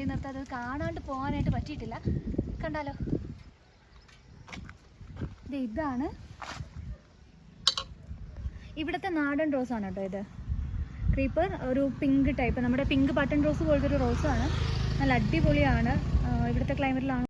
വണ്ടി നിർത്താതെ കാണാണ്ട് പോകാനായിട്ട് പറ്റിയിട്ടില്ല. കണ്ടാലോ, ഇതാണ് ഇവിടുത്തെ നാടൻ റോസാണ് കേട്ടോ. ഇത് ക്രീപ്പർ, ഒരു പിങ്ക് ടൈപ്പ്, നമ്മുടെ പിങ്ക് ബട്ടൺ റോസ് പോലത്തെ ഒരു റോസാണ്. നല്ല അടിപൊളിയാണ്. ഇവിടുത്തെ ക്ലൈമറ്റിലാണ്.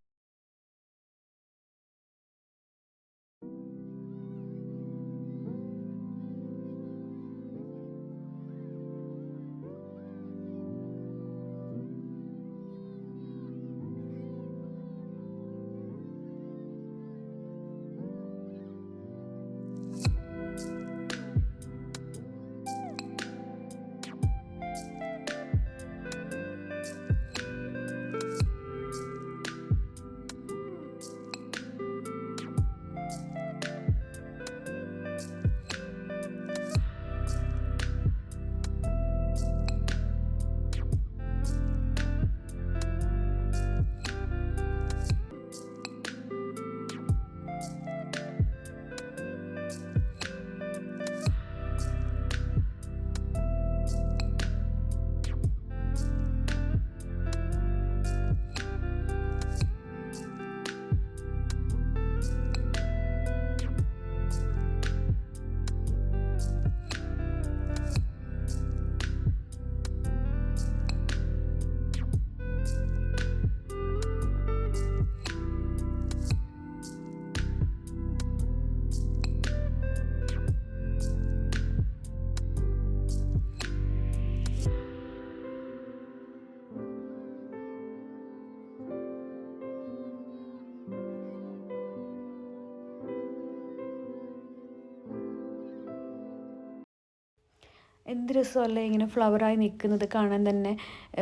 എന്ത് രസമല്ലേ ഇങ്ങനെ ഫ്ലവറായി നിൽക്കുന്നത് കാണാൻ തന്നെ.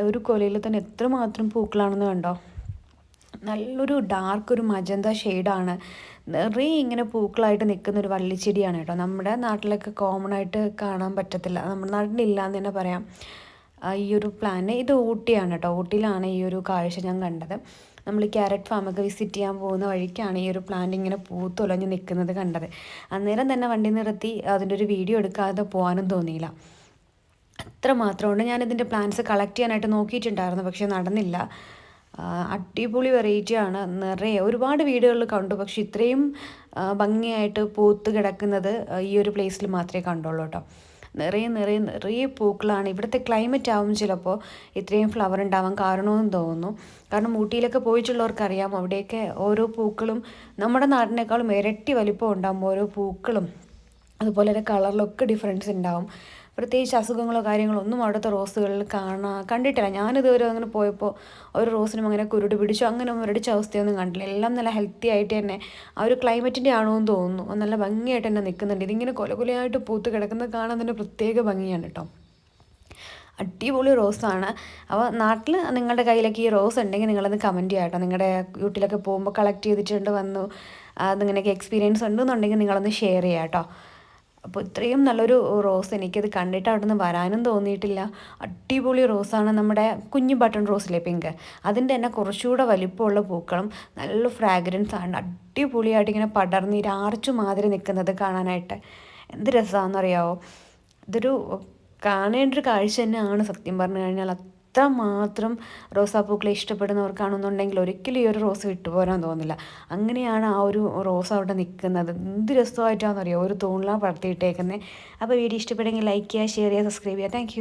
ഒരു കൊലയിൽ തന്നെ എത്രമാത്രം പൂക്കളാണെന്ന് കണ്ടോ. നല്ലൊരു ഡാർക്ക് ഒരു മജന്ത ഷെയ്ഡാണ്. നിറയെ ഇങ്ങനെ പൂക്കളായിട്ട് നിൽക്കുന്നൊരു വള്ളിച്ചെടിയാണ് കേട്ടോ. നമ്മുടെ നാട്ടിലൊക്കെ കോമൺ ആയിട്ട് കാണാൻ പറ്റത്തില്ല, നമ്മുടെ നാട്ടിലില്ല എന്ന് തന്നെ പറയാം ഈ ഒരു പ്ലാന്റ്. ഇത് ഊട്ടിയാണ് കേട്ടോ. ഊട്ടിയിലാണ് ഈ ഒരു കാഴ്ച ഞാൻ കണ്ടത്. നമ്മൾ ക്യാരറ്റ് ഫാമൊക്കെ വിസിറ്റ് ചെയ്യാൻ പോകുന്ന വഴിക്കാണ് ഈ ഒരു പ്ലാന്റ് ഇങ്ങനെ പൂത്തൊലഞ്ഞ് നിൽക്കുന്നത് കണ്ടത്. അന്നേരം തന്നെ വണ്ടി നിർത്തി അതിൻ്റെ ഒരു വീഡിയോ എടുക്കാതെ പോകാനും തോന്നിയില്ല. അത്ര മാത്രമുണ്ട്. ഞാനിതിൻ്റെ പ്ലാന്റ്സ് കളക്ട് ചെയ്യാനായിട്ട് നോക്കിയിട്ടുണ്ടായിരുന്നു, പക്ഷേ നടന്നില്ല. അടിപൊളി വെറൈറ്റിയാണ്. നിറയെ ഒരുപാട് വീടുകളിൽ കണ്ടു, പക്ഷെ ഇത്രയും ഭംഗിയായിട്ട് പൂത്ത് കിടക്കുന്നത് ഈ ഒരു പ്ലേസിൽ മാത്രമേ കണ്ടുള്ളൂ കേട്ടോ. നിറയെ നിറയെ നിറയെ പൂക്കളാണ്. ഇവിടുത്തെ ക്ലൈമറ്റ് ആവും ചിലപ്പോൾ ഇത്രയും ഫ്ലവർ ഉണ്ടാവാൻ കാരണമെന്ന് തോന്നുന്നു. കാരണം ഊട്ടിയിലൊക്കെ പോയിട്ടുള്ളവർക്കറിയാം, അവിടെയൊക്കെ ഓരോ പൂക്കളും നമ്മുടെ നാടിനേക്കാളും ഇരട്ടി വലിപ്പം ഉണ്ടാകും ഓരോ പൂക്കളും. അതുപോലെ തന്നെ കളറിലൊക്കെ ഡിഫറൻസ് ഉണ്ടാവും. പ്രത്യേകിച്ച് അസുഖങ്ങളോ കാര്യങ്ങളോ ഒന്നും അവിടുത്തെ റോസുകളിൽ കണ്ടിട്ടില്ല. ഞാനിതുവരെ അങ്ങനെ പോയപ്പോൾ ഒരു റോസിനും അങ്ങനെ കുരുട് പിടിച്ചു അങ്ങനെ മുരടിച്ച അവസ്ഥയൊന്നും കണ്ടില്ല. എല്ലാം നല്ല ഹെൽത്തി ആയിട്ട് തന്നെ ആ ഒരു ക്ലൈമറ്റിൻ്റെ ആണോ എന്ന് തോന്നുന്നു, നല്ല ഭംഗിയായിട്ട് തന്നെ നിൽക്കുന്നുണ്ട്. ഇതിങ്ങനെ കൊലകൊലയായിട്ട് പൂത്ത് കിടക്കുന്നത് കാണാൻ തന്നെ പ്രത്യേക ഭംഗിയാണ് കേട്ടോ. അടിപൊളി റോസാണ്. അപ്പോൾ നാട്ടിൽ നിങ്ങളുടെ കയ്യിലൊക്കെ ഈ റോസ് ഉണ്ടെങ്കിൽ നിങ്ങളത് കമൻറ്റ് ചെയ്യാം കേട്ടോ. നിങ്ങളുടെ വീട്ടിലൊക്കെ പോകുമ്പോൾ കളക്ട് ചെയ്തിട്ടുണ്ട് വന്നു അതിങ്ങനെയൊക്കെ എക്സ്പീരിയൻസ് ഉണ്ടെന്നുണ്ടെങ്കിൽ നിങ്ങളൊന്ന് ഷെയർ ചെയ്യാം കേട്ടോ. അപ്പോൾ ഇത്രയും നല്ലൊരു റോസ് എനിക്കത് കണ്ടിട്ട് അവിടെ നിന്ന് വരാനും തോന്നിയിട്ടില്ല. അടിപൊളി റോസാണ്. നമ്മുടെ കുഞ്ഞു ബട്ടൺ റോസിലെ പിങ്ക്, അതിൻ്റെ തന്നെ കുറച്ചുകൂടെ വലിപ്പമുള്ള പൂക്കളും നല്ല ഫ്രാഗ്രൻസ് ആണ്. അടിപൊളിയായിട്ട് ഇങ്ങനെ പടർന്ന് ആർച്ചു മാതിരി നിൽക്കുന്നത് കാണാനായിട്ട് എന്ത് രസമാണെന്നറിയാമോ. ഇതൊരു കാണേണ്ട ഒരു കാഴ്ച തന്നെയാണ് സത്യം പറഞ്ഞു കഴിഞ്ഞാൽ. അത്രമാത്രം റോസാപ്പൂക്കളെ ഇഷ്ടപ്പെടുന്നവർക്കാണെന്നുണ്ടെങ്കിൽ ഒരിക്കലും ഈ ഒരു റോസ് വിട്ടുപോരാൻ തോന്നില്ല. അങ്ങനെയാണ് ആ ഒരു റോസ് അവിടെ നിൽക്കുന്നത്. എന്ത് രസമായിട്ടാണെന്നറിയോ ഒരു തൂണിലാണ് പടർത്തിയിട്ടേക്കുന്നത്. അപ്പോൾ വീഡിയോ ഇഷ്ടപ്പെടുമെങ്കിൽ ലൈക്ക് ചെയ്യുക, ഷെയർ ചെയ്യുക, സബ്സ്ക്രൈബ് ചെയ്യുക. താങ്ക്